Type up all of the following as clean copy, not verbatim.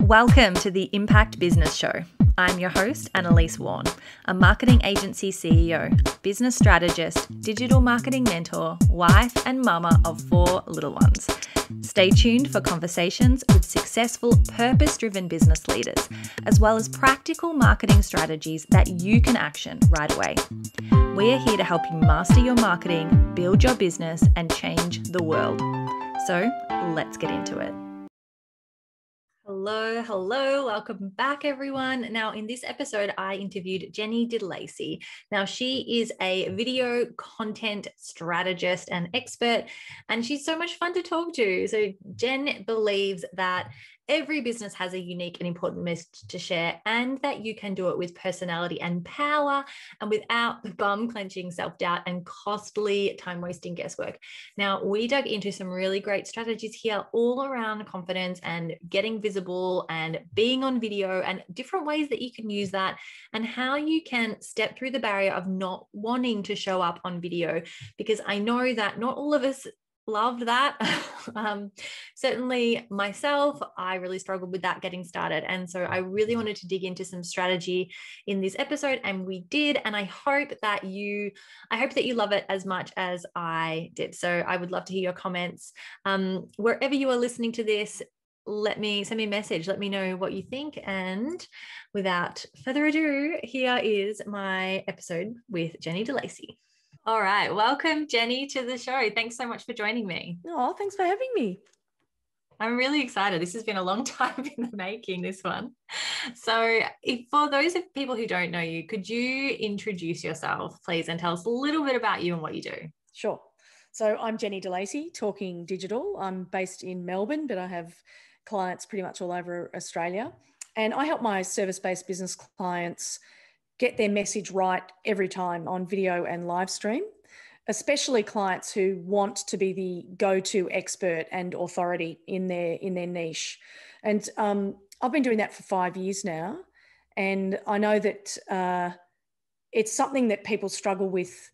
Welcome to the Impact Business Show. I'm your host, Annalise Warren, a marketing agency CEO, business strategist, digital marketing mentor, wife and mama of 4 little ones. Stay tuned for conversations with successful, purpose-driven business leaders, as well as practical marketing strategies that you can action right away. We are here to help you master your marketing, build your business, and change the world. So let's get into it. Hello. Welcome back, everyone. Now, in this episode, I interviewed Jenny De Lacy. Now, she is a video content strategist and expert, and she's so much fun to talk to. So Jen believes that every business has a unique and important message to share, and that you can do it with personality and power and without the bum clenching self-doubt and costly time-wasting guesswork. Now, we dug into some really great strategies here all around confidence and getting visible and being on video and different ways that you can use that and how you can step through the barrier of not wanting to show up on video, because I know that not all of us loved that. Certainly myself, I really struggled with that getting started. And so I really wanted to dig into some strategy in this episode, and we did. And I hope that you love it as much as I did. So I would love to hear your comments. Wherever you are listening to this, send me a message. Let me know what you think. And without further ado, here is my episode with Jenny De Lacy. All right. Welcome, Jenny, to the show. Thanks so much for joining me. Oh, thanks for having me. I'm really excited. This has been a long time in the making, this one. So for those of people who don't know you, could you introduce yourself, please, and tell us a little bit about you and what you do? Sure. So I'm Jenny De Lacy, Talking Digital. I'm based in Melbourne, but I have clients pretty much all over Australia. And I help my service-based business clients get their message right every time on video and live stream, especially clients who want to be the go-to expert and authority in their niche. And I've been doing that for 5 years now. And I know that it's something that people struggle with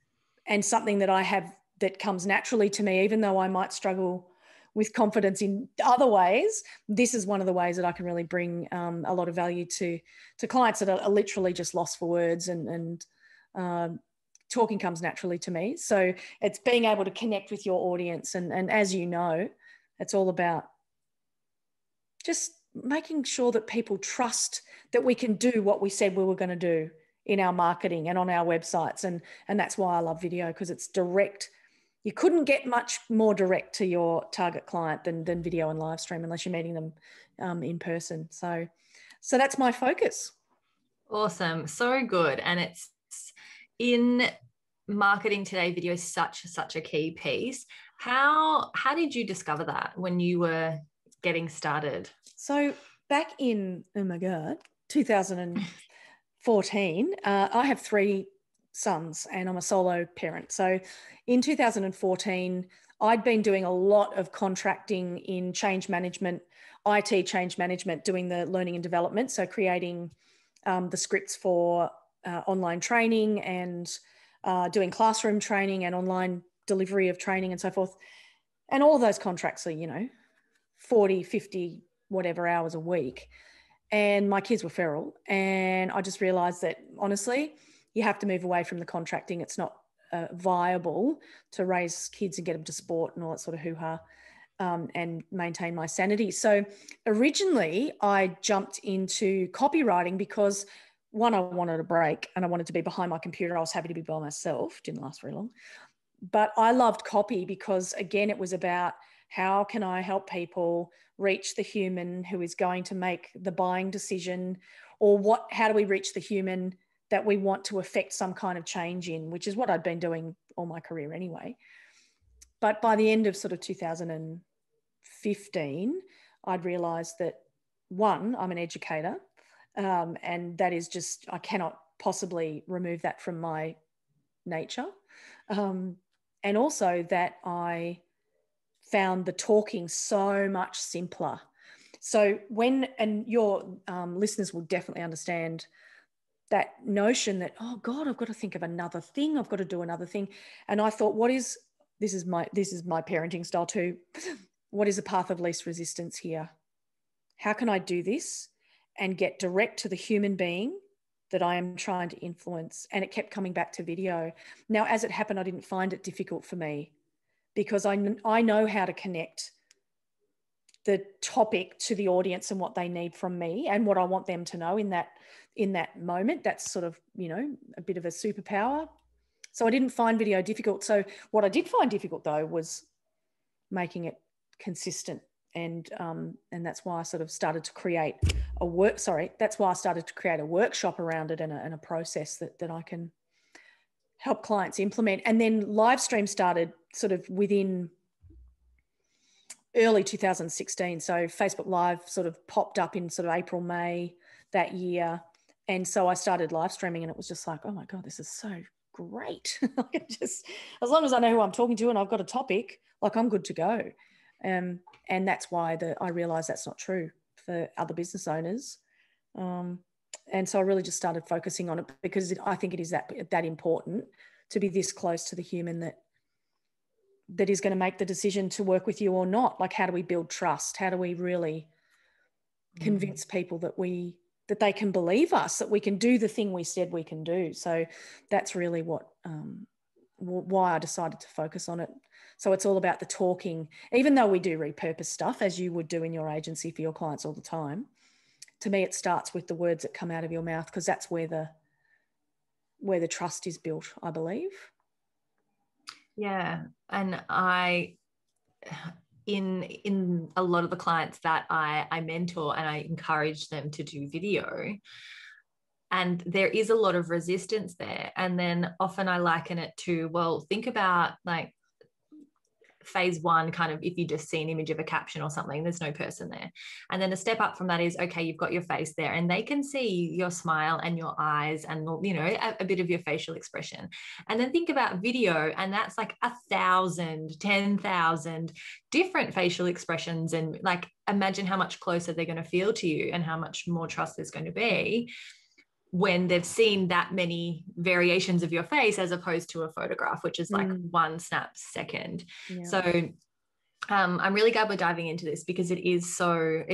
and something that I have that comes naturally to me, even though I might struggle with confidence in other ways. This is one of the ways that I can really bring a lot of value to clients that are literally just lost for words, and talking comes naturally to me. So it's being able to connect with your audience. And as you know, it's all about just making sure that people trust that we can do what we said we were going to do in our marketing and on our websites. And that's why I love video, because it's direct. You couldn't get much more direct to your target client than video and live stream, unless you're meeting them in person. So that's my focus. Awesome. So good. And it's in marketing today, video is such a key piece. How did you discover that when you were getting started? So back in, 2014, I have 3 sons and I'm a solo parent. So in 2014, I'd been doing a lot of contracting in change management, IT change management, doing the learning and development. So creating the scripts for online training and doing classroom training and online delivery of training and so forth. And all those contracts are, 40, 50, whatever hours a week. And my kids were feral. And I just realized that, honestly, you have to move away from the contracting. It's not viable to raise kids and get them to sport and all that sort of hoo-ha, and maintain my sanity. So originally I jumped into copywriting because, one, I wanted a break and I wanted to be behind my computer. I was happy to be by myself. Didn't last very long. But I loved copy because, again, it was about how can I help people reach the human who is going to make the buying decision, or how do we reach the human that we want to affect some kind of change in, which is what I'd been doing all my career anyway. But by the end of sort of 2015, I'd realized that, one, I'm an educator, and that is just, I cannot possibly remove that from my nature. And also that I found the talking so much simpler. So and your listeners will definitely understand that notion that, oh God, I've got to think of another thing. I've got to do another thing. And I thought, this is my parenting style too. What is the path of least resistance here? how can I do this and get direct to the human being that I am trying to influence? And it kept coming back to video. Now, as it happened, I didn't find it difficult for me because I know how to connect the topic to the audience and what they need from me and what I want them to know in that moment. That's sort of, a bit of a superpower. So I didn't find video difficult. So what I did find difficult though was making it consistent. And that's why I sort of started to create that's why I started to create a workshop around it and a process that I can help clients implement. And then live stream started sort of within early 2016. So Facebook Live sort of popped up in sort of April, May that year. And so I started live streaming and it was just like, oh my God, this is so great. Just as long as I know who I'm talking to and I've got a topic, like I'm good to go. And that's why I realized that's not true for other business owners. And so I really just started focusing on it because I think it is that important to be this close to the human that is going to make the decision to work with you or not. Like, how do we build trust? How do we really convince people that they can believe us, that we can do the thing we said we can do? So that's really why I decided to focus on it. So it's all about the talking, even though we do repurpose stuff as you would do in your agency for your clients all the time. To me, it starts with the words that come out of your mouth, because that's where the trust is built, I believe. Yeah. And in a lot of the clients that I mentor and I encourage them to do video, and there is a lot of resistance there. And then often I liken it to, well, think about like phase one, kind of, if you just see an image of a caption or something, there's no person there. And then a step up from that is, okay, you've got your face there and they can see your smile and your eyes and, a bit of your facial expression. And then think about video, and that's like 1,000, 10,000 different facial expressions. And like, imagine how much closer they're going to feel to you and how much more trust there's going to be when they've seen that many variations of your face, as opposed to a photograph, which is like one snap second. Yeah. So I'm really glad we're diving into this, because it is so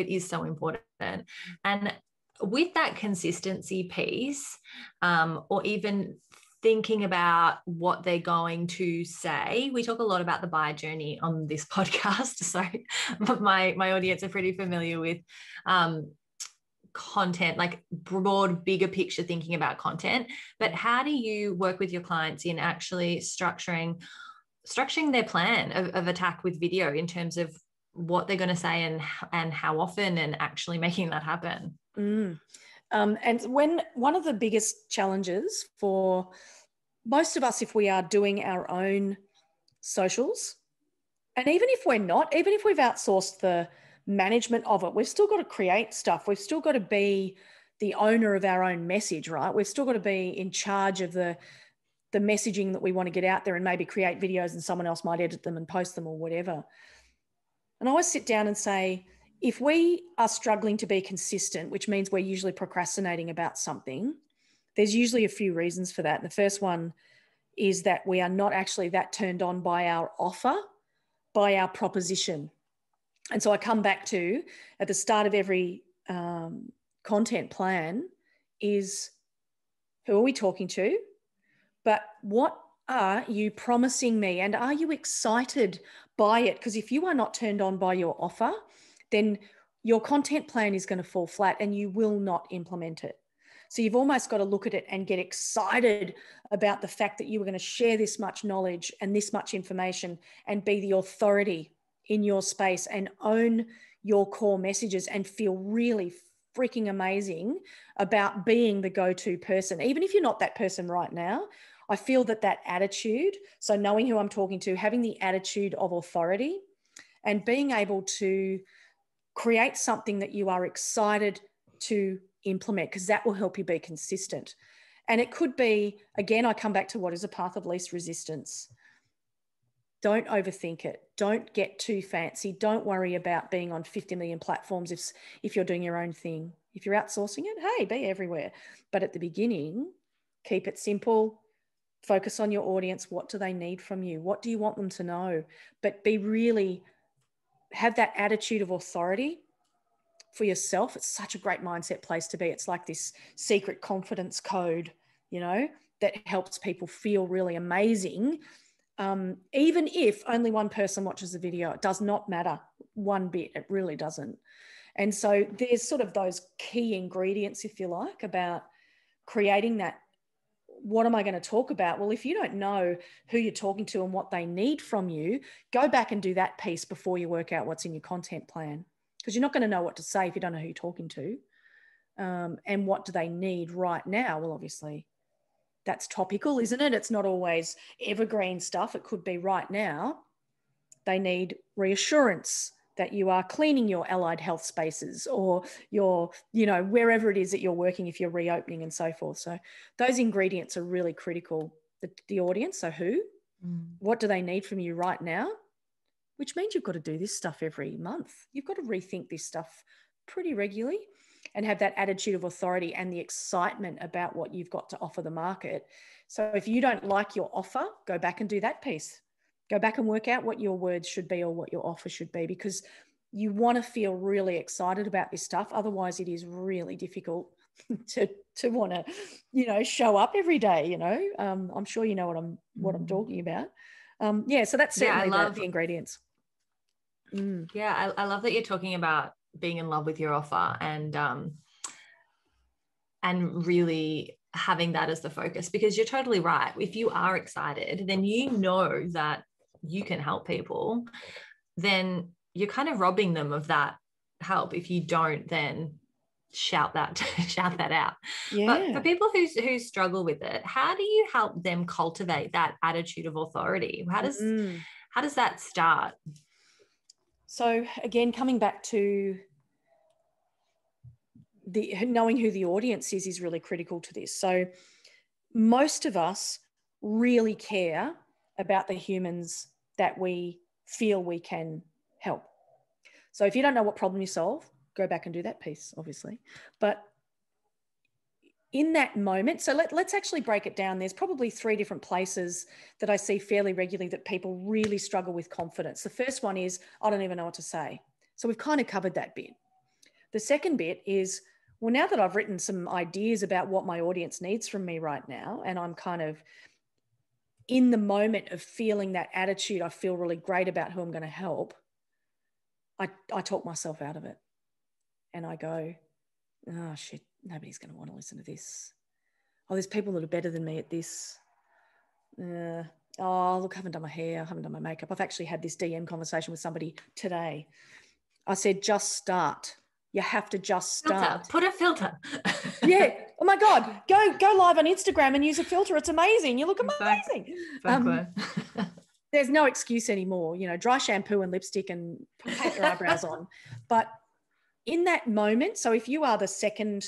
important. And with that consistency piece, or even thinking about what they're going to say, we talk a lot about the buyer journey on this podcast. So my audience are pretty familiar with content, like broad, bigger picture thinking about content. But how do you work with your clients in actually structuring their plan of attack with video, in terms of what they're going to say and how often, and actually making that happen? And when one of the biggest challenges for most of us, if we are doing our own socials, and even if we're not, even if we've outsourced the management of it, we've still got to create stuff. We've still got to be the owner of our own message, right? We've still got to be in charge of the messaging that we want to get out there, and maybe create videos and someone else might edit them and post them or whatever. And I always sit down and say, if we are struggling to be consistent, which means we're usually procrastinating about something, there's usually a few reasons for that. And the first one is that we are not actually that turned on by our offer, by our proposition. And so I come back to, at the start of every content plan, is who are we talking to? But what are you promising me? And are you excited by it? Because if you are not turned on by your offer, then your content plan is going to fall flat and you will not implement it. So you've almost got to look at it and get excited about the fact that you were going to share this much knowledge and this much information and be the authority in your space and own your core messages and feel really freaking amazing about being the go-to person. Even if you're not that person right now, I feel that attitude, so knowing who I'm talking to, having the attitude of authority and being able to create something that you are excited to implement, because that will help you be consistent. And it could be, again, I come back to what is a path of least resistance. Don't overthink it. Don't get too fancy. Don't worry about being on 50 million platforms if you're doing your own thing. If you're outsourcing it, hey, be everywhere. But at the beginning, keep it simple. Focus on your audience. What do they need from you? What do you want them to know? But have that attitude of authority for yourself, it's such a great mindset place to be. It's like this secret confidence code, you know, that helps people feel really amazing. Even if only one person watches the video, it does not matter one bit. It really doesn't. And so there's sort of those key ingredients, if you like, about creating that. What am I going to talk about? Well, if you don't know who you're talking to and what they need from you, go back and do that piece before you work out what's in your content plan, because you're not going to know what to say if you don't know who you're talking to. And what do they need right now? Well, obviously, that's topical, isn't it? It's not always evergreen stuff. It could be right now. They need reassurance that you are cleaning your allied health spaces or your, you know, wherever it is that you're working, if you're reopening and so forth. So those ingredients are really critical. The audience, so who, what do they need from you right now? Which means you've got to do this stuff every month. You've got to rethink this stuff pretty regularly and have that attitude of authority and the excitement about what you've got to offer the market. So if you don't like your offer, go back and do that piece. Go back and work out what your words should be or what your offer should be, because you want to feel really excited about this stuff. Otherwise, it is really difficult to want to, you know, show up every day. You know, I'm sure you know what I'm talking about. So that's certainly the ingredients. Yeah, I love that you're talking about being in love with your offer and really having that as the focus, because you're totally right. If you are excited, then you know that you can help people, then you're kind of robbing them of that help if you don't then shout that out. Yeah. But for people who struggle with it, how do you help them cultivate that attitude of authority? How does that start? So again, coming back to knowing who the audience is really critical to this. So most of us really care about the humans that we feel we can help. So if you don't know what problem you solve, go back and do that piece, obviously. But in that moment, so let's actually break it down. There's probably 3 different places that I see fairly regularly that people really struggle with confidence. The first one is, I don't even know what to say. So we've kind of covered that bit. The second bit is, well, now that I've written some ideas about what my audience needs from me right now, and I'm kind of in the moment of feeling that attitude, I feel really great about who I'm going to help, I talk myself out of it. And I go, oh, shit, nobody's going to want to listen to this. Oh, there's people that are better than me at this. Oh, look, I haven't done my hair. I haven't done my makeup. I've actually had this DM conversation with somebody today. I said, just start. You have to just start. Put a filter. Yeah. Oh my God. Go live on Instagram and use a filter. It's amazing. You look amazing. There's no excuse anymore. You know, dry shampoo and lipstick and paint your eyebrows on. But in that moment, so if you are the second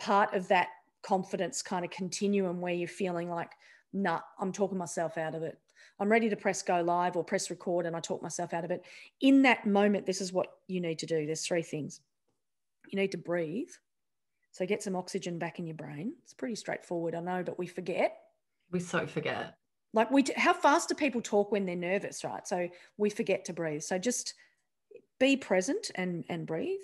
part of that confidence kind of continuum where you're feeling like, nah, I'm talking myself out of it. I'm ready to press go live or press record and I talk myself out of it. In that moment, this is what you need to do. There's 3 things. You need to breathe. So get some oxygen back in your brain. It's pretty straightforward, I know, but we forget. We so forget. Like how fast do people talk when they're nervous, right? So we forget to breathe. So just be present and breathe.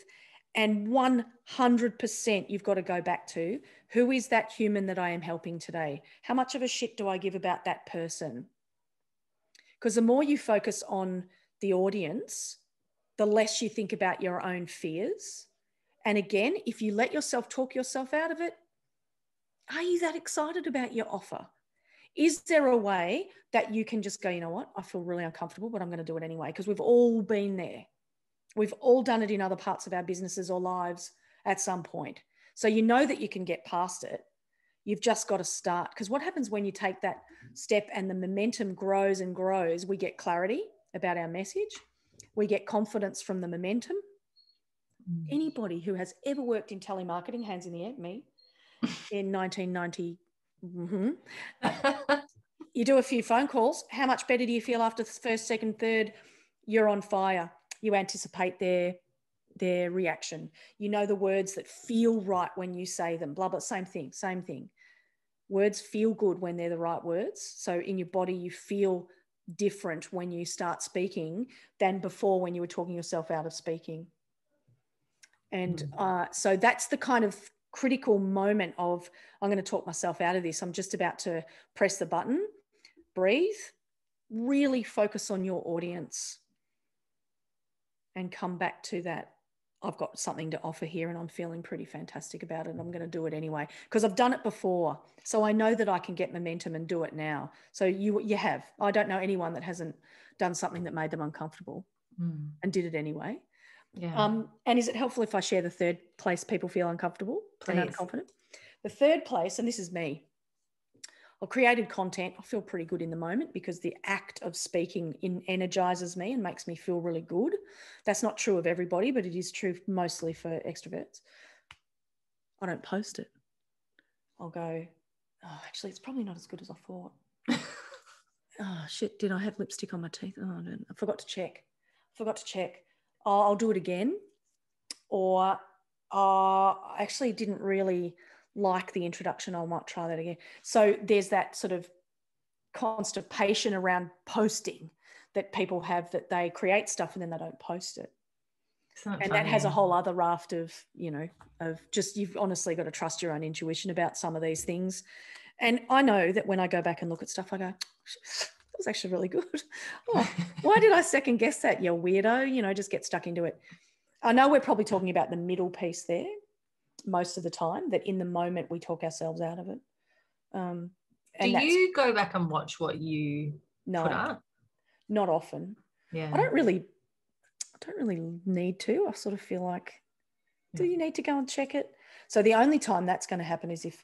And 100% you've got to go back to, who is that human that I am helping today? How much of a shit do I give about that person? Because the more you focus on the audience, the less you think about your own fears. And again, if you let yourself talk yourself out of it, are you that excited about your offer? Is there a way that you can just go, you know what, I feel really uncomfortable, but I'm going to do it anyway? Because we've all been there. We've all done it in other parts of our businesses or lives at some point. So you know that you can get past it. You've just got to start. Because what happens when you take that step and the momentum grows and grows, we get clarity about our message. We get confidence from the momentum. Anybody who has ever worked in telemarketing, hands in the air, me, in 1990, you do a few phone calls. How much better do you feel after the first, second, third? You're on fire. You anticipate their reaction. You know the words that feel right when you say them, blah, blah, same thing. Words feel good when they're the right words. So in your body, you feel different when you start speaking than before when you were talking yourself out of speaking. And so that's the kind of critical moment of, I'm going to talk myself out of this. I'm just about to press the button, breathe, really focus on your audience and come back to that. I've got something to offer here and I'm feeling pretty fantastic about it. And I'm going to do it anyway because I've done it before. So I know that I can get momentum and do it now. So you have. I don't know anyone that hasn't done something that made them uncomfortable and did it anyway. Yeah. And is it helpful if I share the third place people feel uncomfortable and unconfident? The third place, and this is me, I've created content. I feel pretty good in the moment because the act of speaking energizes me and makes me feel really good. That's not true of everybody, but it is true mostly for extroverts. I don't post it. I'll go, oh, actually, it's probably not as good as I thought. Oh, shit, did I have lipstick on my teeth? Oh, I forgot to check. Oh, I'll do it again. Or I actually didn't really like the introduction. I might try that again. So there's that sort of constipation around posting that people have, that they create stuff and then they don't post it. And that has a whole other raft of, of just, you've honestly got to trust your own intuition about some of these things. And I know that when I go back and look at stuff, I go, that was actually really good. Oh, why did I second guess that, you weirdo? Just get stuck into it. I know we're probably talking about the middle piece there most of the time, that in the moment we talk ourselves out of it. Do you go back and watch what you put up? Not often. Yeah. I don't really need to. I sort of feel like, do you need to go and check it? So the only time that's going to happen is if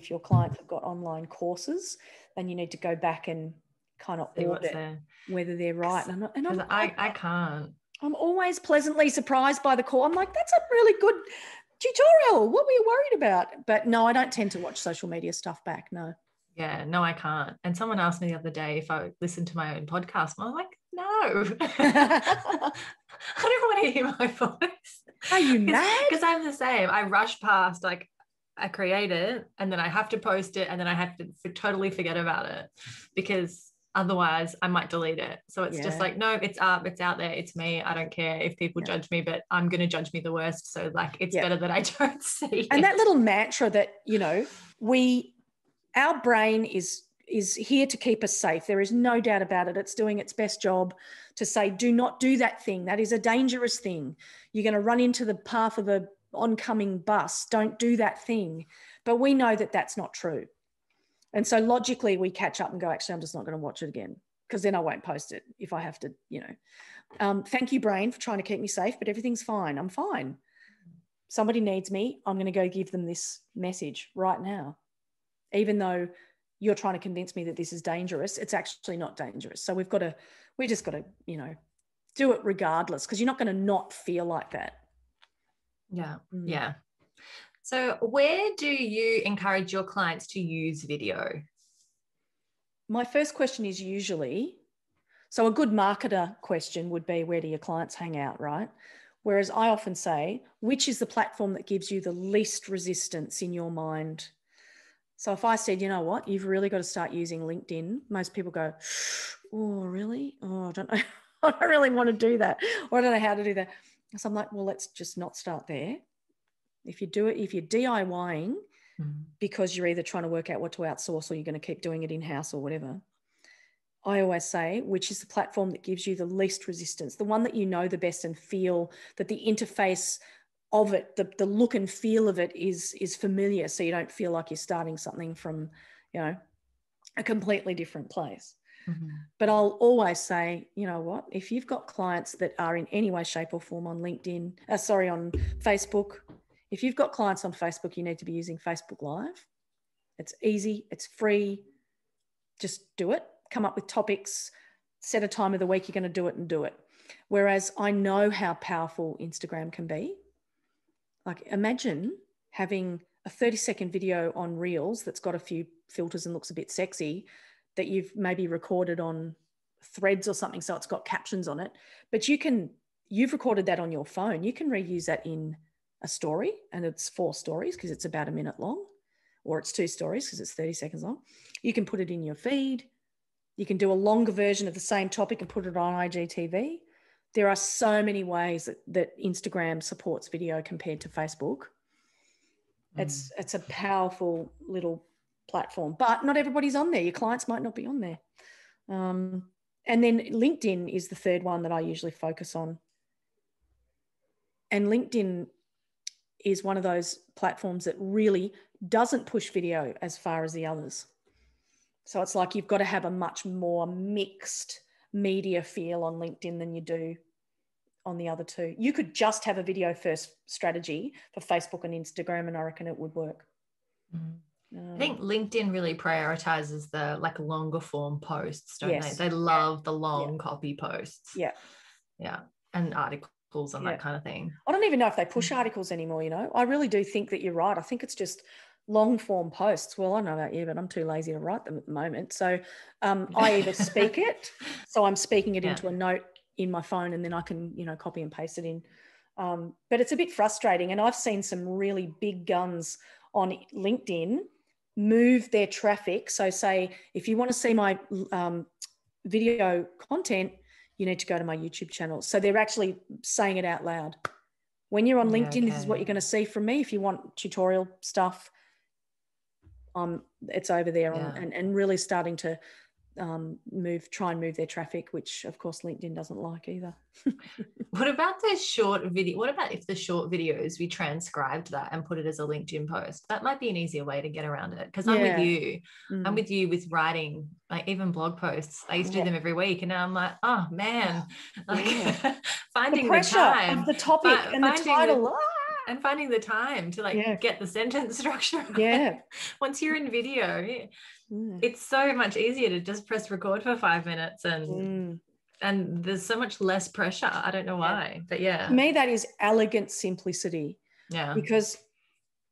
your clients have got online courses, then you need to go back and kind of audit whether they're right. I can't. I'm always pleasantly surprised by the call. I'm like, that's a really good tutorial. What were you worried about? But no, I don't tend to watch social media stuff back. No. Yeah, no, I can't. And someone asked me the other day if I listened to my own podcast. And I was like, no. I don't want to hear my voice. Are you mad? Because I'm the same. I rush past, like, I create it and then I have to post it and then I have to totally forget about it because otherwise I might delete it. So it's just like, no, it's up, it's out there, it's me. I don't care if people judge me, but I'm going to judge me the worst. So like, it's better that I don't see and it. that little mantra that, our brain is here to keep us safe. There is no doubt about it. It's doing its best job to say, do not do that thing. That is a dangerous thing. You're going to run into the path of a oncoming bus. Don't do that thing. But we know that that's not true. And so logically we catch up and go, actually, I'm just not going to watch it again because then I won't post it if I have to, thank you, brain, for trying to keep me safe, but everything's fine. I'm fine. Somebody needs me. I'm going to go give them this message right now. Even though you're trying to convince me that this is dangerous, it's actually not dangerous. So we just got to, do it regardless, because you're not going to not feel like that. Yeah. Yeah. So where do you encourage your clients to use video? My first question is usually, so a good marketer question would be, where do your clients hang out, right? Whereas I often say, which is the platform that gives you the least resistance in your mind? So if I said, you know what, you've really got to start using LinkedIn, most people go, oh, really? Oh, I don't know. I don't really want to do that. Or I don't know how to do that. So I'm like, well, let's just not start there. If you're DIYing because you're either trying to work out what to outsource or you're going to keep doing it in-house or whatever, I always say, which is the platform that gives you the least resistance, the one that you know the best and feel that the interface of it, the look and feel of it is familiar, so you don't feel like you're starting something from, a completely different place. But I'll always say, you know what, if you've got clients that are in any way, shape or form on on Facebook, if you've got clients on Facebook, you need to be using Facebook Live. It's easy, it's free, just do it. Come up with topics, set a time of the week you're going to do it and do it. Whereas I know how powerful Instagram can be. Like, imagine having a 30-second video on Reels that's got a few filters and looks a bit sexy that you've maybe recorded on Threads or something, so it's got captions on it. But you've recorded that on your phone. You can reuse that in a story, and it's 4 stories because it's about a minute long, or it's 2 stories because it's 30 seconds long. You can put it in your feed. You can do a longer version of the same topic and put it on IGTV. There are so many ways that Instagram supports video compared to Facebook. It's a powerful little platform, but not everybody's on there. Your clients might not be on there. And then LinkedIn is the third one that I usually focus on. And LinkedIn is one of those platforms that really doesn't push video as far as the others. So it's like you've got to have a much more mixed media feel on LinkedIn than you do on the other two. You could just have a video first strategy for Facebook and Instagram, and I reckon it would work. I think LinkedIn really prioritizes the like longer form posts, don't Yes. they? They love the long copy posts. Yeah. Yeah. And articles and that kind of thing. I don't even know if they push articles anymore, you know. I really do think that you're right. I think it's just long form posts. Well, I don't know about you, but I'm too lazy to write them at the moment. So I either speak it, so I'm speaking it into a note in my phone, and then I can, you know, copy and paste it in. But it's a bit frustrating. And I've seen some really big guns on LinkedIn move their traffic. So say, if you want to see my video content, you need to go to my YouTube channel. So they're actually saying it out loud. When you're on LinkedIn, this is what you're going to see from me. If you want tutorial stuff, it's over there and really starting to try and move their traffic, which of course LinkedIn doesn't like either. What about the short video? What about if the short videos, we transcribed that and put it as a LinkedIn post? That might be an easier way to get around it. Because I'm with you. I'm with you with writing, like even blog posts. I used to do them every week, and now I'm like, oh man, like finding the pressure time of the topic and the title. And finding the time to like get the sentence structure right. Yeah. Once you're in video, it's so much easier to just press record for 5 minutes and there's so much less pressure. I don't know why, but yeah. To me, that is elegant simplicity. Yeah. Because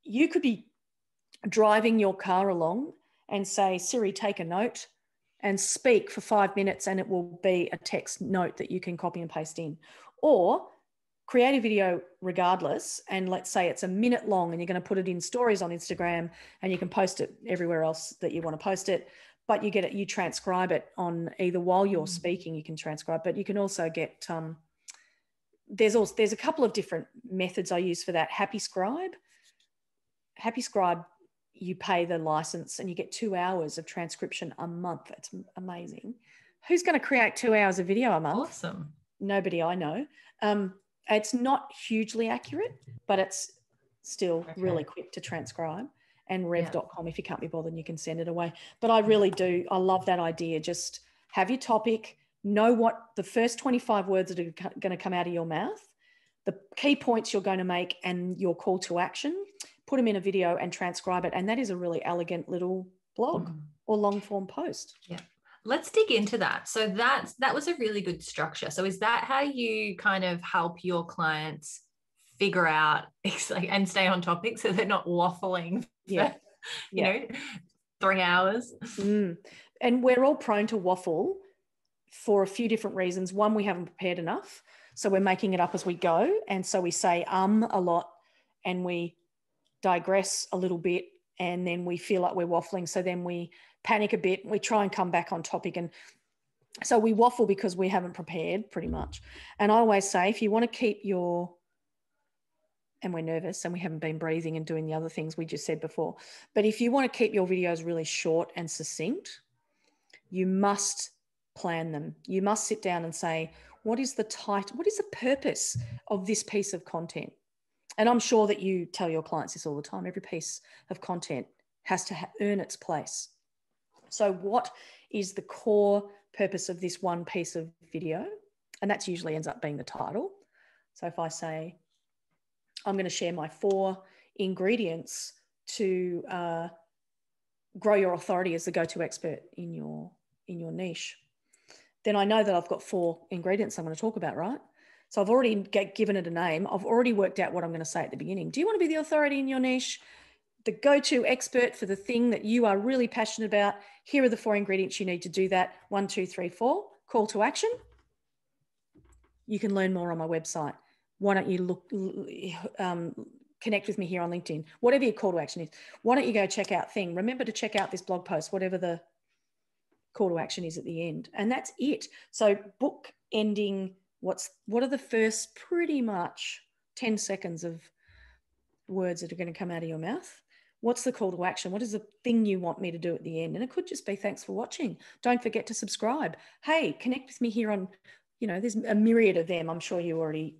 you could be driving your car along and say, Siri, take a note, and speak for 5 minutes, and it will be a text note that you can copy and paste in. Or create a video regardless, and let's say it's a minute long, and you're going to put it in stories on Instagram, and you can post it everywhere else that you want to post it, but you transcribe it on either while you're speaking, you can transcribe, but you can also get, there's a couple of different methods I use for that. Happy Scribe, you pay the license and you get 2 hours of transcription a month. It's amazing. Who's going to create 2 hours of video a month? Awesome. Nobody I know. It's not hugely accurate, but it's still really quick to transcribe. And rev.com, if you can't be bothered, you can send it away. But I really do. I love that idea. Just have your topic, know what the first 25 words that are going to come out of your mouth, the key points you're going to make, and your call to action, put them in a video and transcribe it. And that is a really elegant little blog or long form post. Yeah. Let's dig into that. So that was a really good structure. So is that how you kind of help your clients figure out and stay on topic so they're not waffling for, you know, 3 hours? And we're all prone to waffle for a few different reasons. One, we haven't prepared enough. So we're making it up as we go. And so we say a lot, and we digress a little bit, and then we feel like we're waffling. So then we panic a bit. We try and come back on topic. And so we waffle because we haven't prepared, pretty much. And I always say, if you want to keep and we're nervous and we haven't been breathing and doing the other things we just said before, but if you want to keep your videos really short and succinct, you must plan them. You must sit down and say, what is the purpose of this piece of content? And I'm sure that you tell your clients this all the time. Every piece of content has to earn its place. So what is the core purpose of this one piece of video? And that usually ends up being the title. So if I say, I'm going to share my 4 ingredients to grow your authority as the go-to expert in your niche, then I know that I've got 4 ingredients I'm going to talk about, right? So I've already given it a name. I've already worked out what I'm going to say at the beginning. Do you want to be the authority in your niche, the go-to expert for the thing that you are really passionate about? Here are the 4 ingredients you need to do that. 1, 2, 3, 4. Call to action. You can learn more on my website. Why don't you connect with me here on LinkedIn? Whatever your call to action is. Why don't you go check out thing? Remember to check out this blog post, whatever the call to action is at the end. And that's it. So book ending What are the first pretty much 10 seconds of words that are going to come out of your mouth? What's the call to action? What is the thing you want me to do at the end? And it could just be, thanks for watching. Don't forget to subscribe. Hey, connect with me here on, there's a myriad of them. I'm sure you already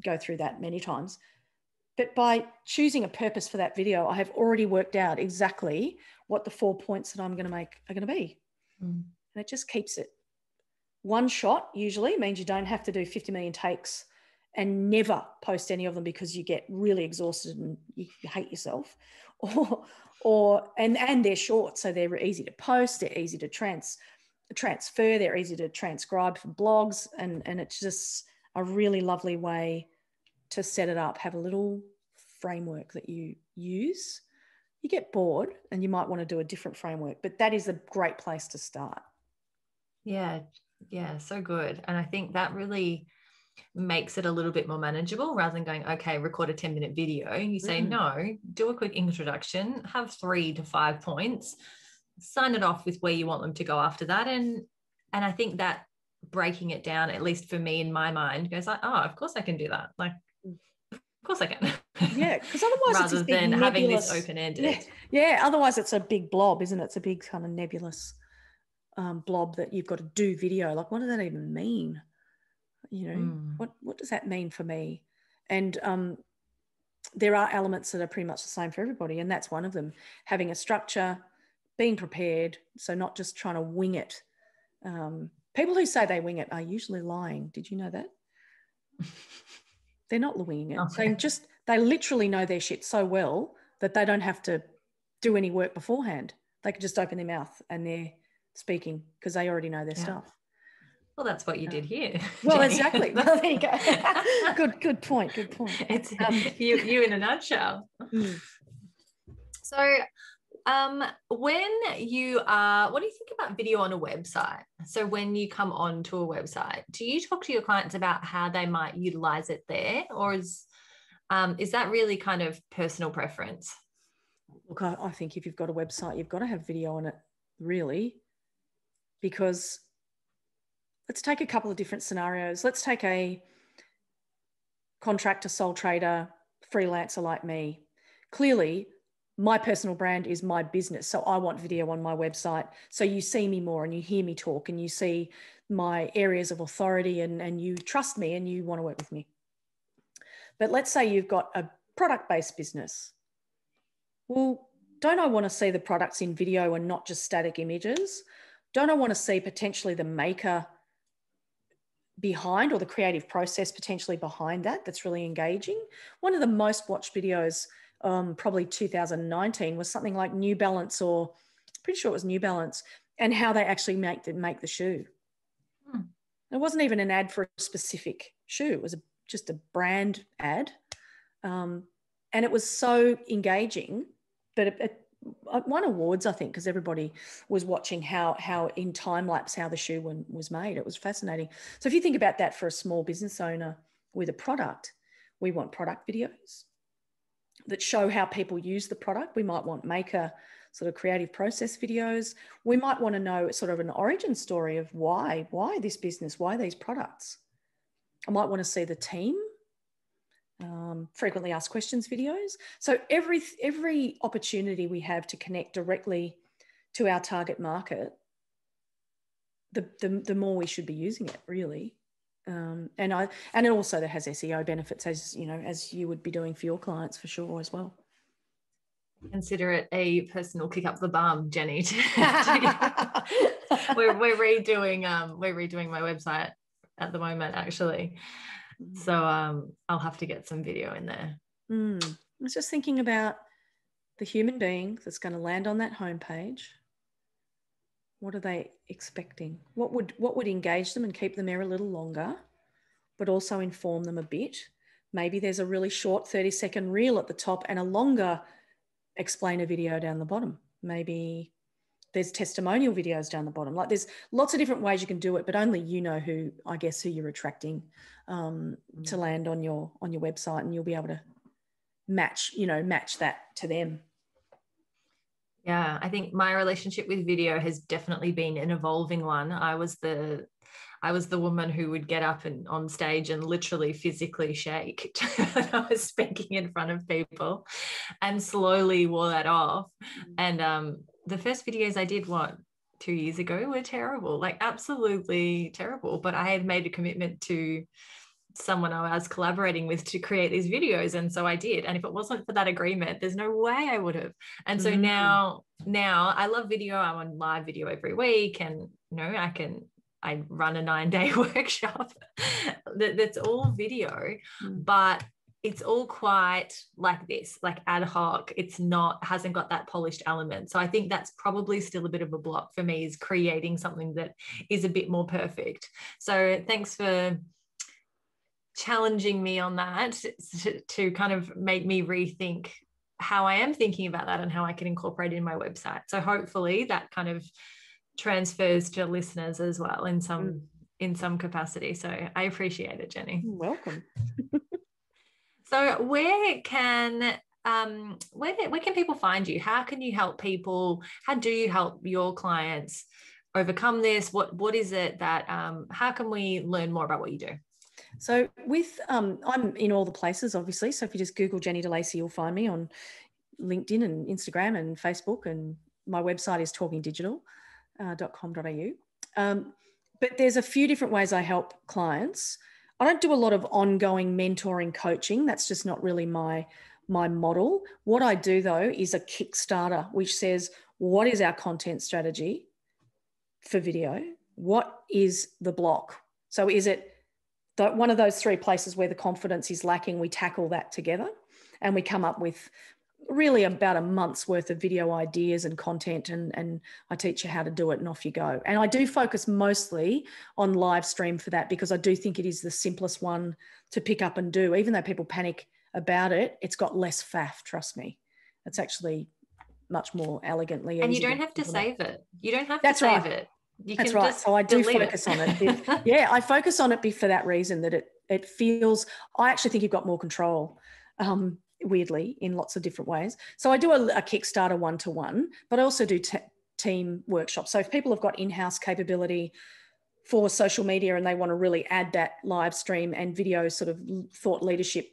go through that many times. But by choosing a purpose for that video, I have already worked out exactly what the 4 points that I'm going to make are going to be. And it just keeps it. One shot usually means you don't have to do 50 million takes and never post any of them because you get really exhausted and you hate yourself. And they're short, so they're easy to post, they're easy to transfer, they're easy to transcribe for blogs, and it's just a really lovely way to set it up. Have a little framework that you use. You get bored and you might want to do a different framework, but that is a great place to start. Yeah, so good. And I think that really makes it a little bit more manageable rather than going, okay, record a 10-minute video. You say, no, do a quick introduction, have 3 to 5 points, sign it off with where you want them to go after that. And I think that breaking it down, at least for me in my mind, goes like, oh, of course I can do that. Like, of course I can. Yeah, because otherwise rather it's this big than nebulous, having this open-ended. Yeah, otherwise it's a big blob, isn't it? It's a big kind of nebulous blob that you've got to do video. Like, what does that even mean? What does that mean for me? And there are elements that are pretty much the same for everybody, and that's one of them. Having a structure, being prepared, so not just trying to wing it. People who say they wing it are usually lying. Did you know that? They're not winging it. Okay. They literally know their shit so well that they don't have to do any work beforehand. They can just open their mouth and they're speaking because they already know their stuff. Well, that's what you did here. Well, Jenny. Exactly. Well, there you go. Good point. It's you in a nutshell. So when you what do you think about video on a website? So when you come on to a website, do you talk to your clients about how they might utilize it there, or is that really kind of personal preference? Look, I think if you've got a website, you've got to have video on it, really, because let's take a couple of different scenarios. Let's take a contractor, sole trader, freelancer like me. Clearly, my personal brand is my business. So I want video on my website. So you see me more and you hear me talk and you see my areas of authority and you trust me and you want to work with me. But let's say you've got a product-based business. Well, don't I want to see the products in video and not just static images? Don't I want to see potentially the maker behind or the creative process potentially behind that that's really engaging? One of the most watched videos probably 2019 was something like New Balance, or pretty sure it was New Balance, and how they actually make the shoe. It wasn't even an ad for a specific shoe. It was just a brand ad. And it was so engaging that it won awards, I think, because everybody was watching how in time lapse, how the shoe was made. It was fascinating. So if you think about that for a small business owner with a product, we want product videos that show how people use the product. We might want maker sort of creative process videos. We might want to know sort of an origin story of why this business, why these products. I might want to see the team, frequently asked questions videos. So every opportunity we have to connect directly to our target market, the more we should be using it, really. And it also that has SEO benefits, as you would be doing for your clients for sure as well. Consider it a personal kick up the bum, Jenny. we're redoing my website at the moment, actually. So I'll have to get some video in there. I was just thinking about the human being that's going to land on that homepage. What are they expecting? What would engage them and keep them there a little longer, but also inform them a bit? Maybe there's a really short 30-second reel at the top and a longer explainer video down the bottom. Maybe there's testimonial videos down the bottom. Like, there's lots of different ways you can do it, but only you know who you're attracting to land on your website, and you'll be able to match that to them. Yeah, I think my relationship with video has definitely been an evolving one. I was the I was the woman who would get up and on stage and literally physically shake when I was speaking in front of people, and slowly wore that off. And the first videos I did, 2 years ago, were terrible, like absolutely terrible. But I had made a commitment to someone I was collaborating with to create these videos, and so I did. And if it wasn't for that agreement, there's no way I would have. And so now I love video. I'm on live video every week, and I run a 9-day workshop that's all video, but it's all quite like this, like ad hoc. It's not, hasn't got that polished element. So I think that's probably still a bit of a block for me, is creating something that is a bit more perfect. So thanks for challenging me on that, to kind of make me rethink how I am thinking about that and how I can incorporate it in my website. So hopefully that kind of transfers to listeners as well in some capacity. So I appreciate it, Jenny. You're welcome. So where can people find you? How can you help people? How do you help your clients overcome this? What is it that how can we learn more about what you do? So with I'm in all the places, obviously. So if you just Google Jenny De Lacy, you'll find me on LinkedIn and Instagram and Facebook, and my website is talkingdigital.com.au. But there's a few different ways I help clients. I don't do a lot of ongoing mentoring coaching. That's just not really my model. What I do though is a Kickstarter, which says, what is our content strategy for video? What is the block? So is it one of those three places where the confidence is lacking? We tackle that together, and we come up with really about a month's worth of video ideas and content, and I teach you how to do it, and off you go. And I do focus mostly on live stream for that, because I do think it is the simplest one to pick up and do. Even though people panic about it, it's got less faff, trust me. It's actually much more elegantly easy. And you don't have to save it. You don't have to save it. That's right. So I do focus on it. Yeah, I focus on it for that reason, that it feels, I actually think you've got more control, weirdly, in lots of different ways. So I do a Kickstarter one-to-one, but I also do team workshops. So if people have got in-house capability for social media and they want to really add that live stream and video sort of thought leadership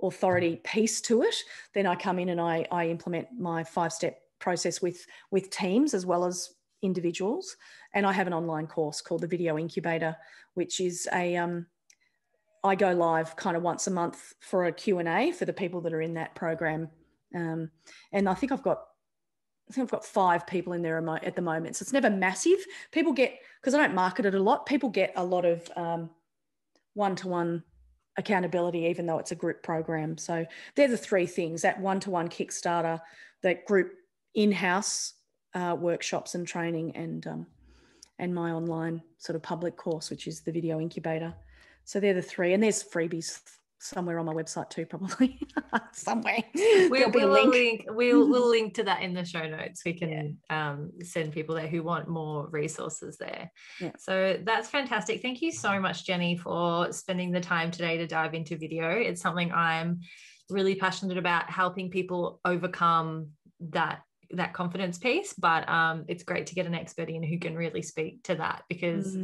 authority piece to it, then I come in and I implement my 5-step process with teams as well as individuals. And I have an online course called the Video Incubator, which is I go live kind of once a month for a Q&A for the people that are in that program. And I think I've got 5 people in there at the moment. So it's never massive. People get, because I don't market it a lot, people get a lot of one-to-one accountability, even though it's a group program. So they're the 3 things: that one-to-one Kickstarter, that group in-house workshops and training, and my online sort of public course, which is the Video Incubator. So they're the 3, and there's freebies somewhere on my website too, probably somewhere. We'll link to that in the show notes. We can send people there who want more resources there. Yeah. So that's fantastic. Thank you so much, Jenny, for spending the time today to dive into video. It's something I'm really passionate about, helping people overcome that confidence piece, but it's great to get an expert in who can really speak to that, because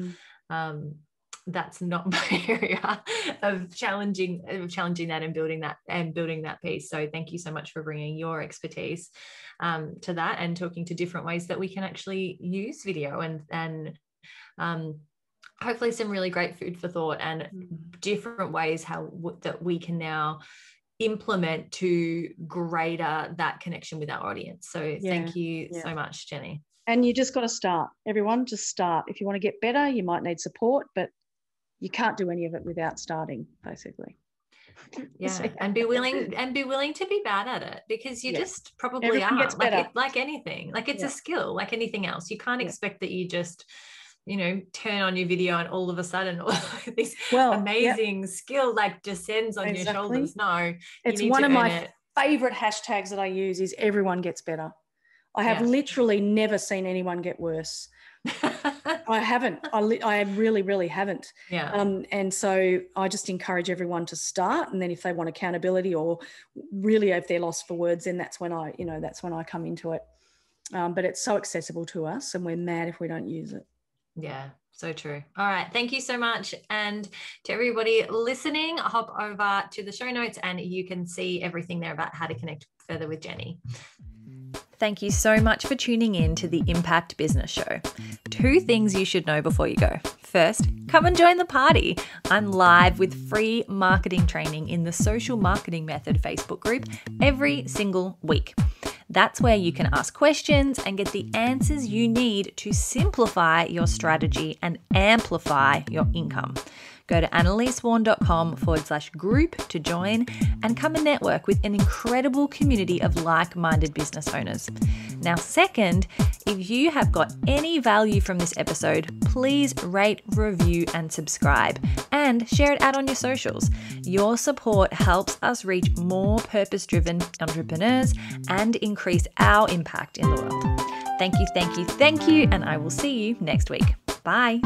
that's not my area of challenging that and building that piece. So thank you so much for bringing your expertise to that, and talking to different ways that we can actually use video, and hopefully some really great food for thought, and different ways that we can now implement to greater that connection with our audience. So thank you so much, Jenny. And you just got to start. Everyone, just start. If you want to get better, you might need support, but you can't do any of it without starting, basically. Yeah, and be willing to be bad at it, because you just probably Everyone gets better. Like anything, like it's a skill, like anything else. You can't expect that you just turn on your video and all of a sudden all this amazing skill like descends on your shoulders. No, it's one of my favorite hashtags that I use is everyone gets better. I have literally never seen anyone get worse. I haven't. I really, really haven't. Yeah. And so I just encourage everyone to start, and then if they want accountability, or really if they're lost for words, then that's when I come into it. But it's so accessible to us, and we're mad if we don't use it. Yeah, So true. All right. Thank you so much. And to everybody listening, hop over to the show notes and you can see everything there about how to connect further with Jenny. Thank you so much for tuning in to the Impact Business Show. 2 things you should know before you go. First, come and join the party. I'm live with free marketing training in the Social Marketing Method Facebook group every single week. That's where you can ask questions and get the answers you need to simplify your strategy and amplify your income. Go to annalisewarren.com/group to join and come and network with an incredible community of like-minded business owners. Now, second, if you have got any value from this episode, please rate, review, and subscribe, and share it out on your socials. Your support helps us reach more purpose-driven entrepreneurs and increase our impact in the world. Thank you, and I will see you next week. Bye.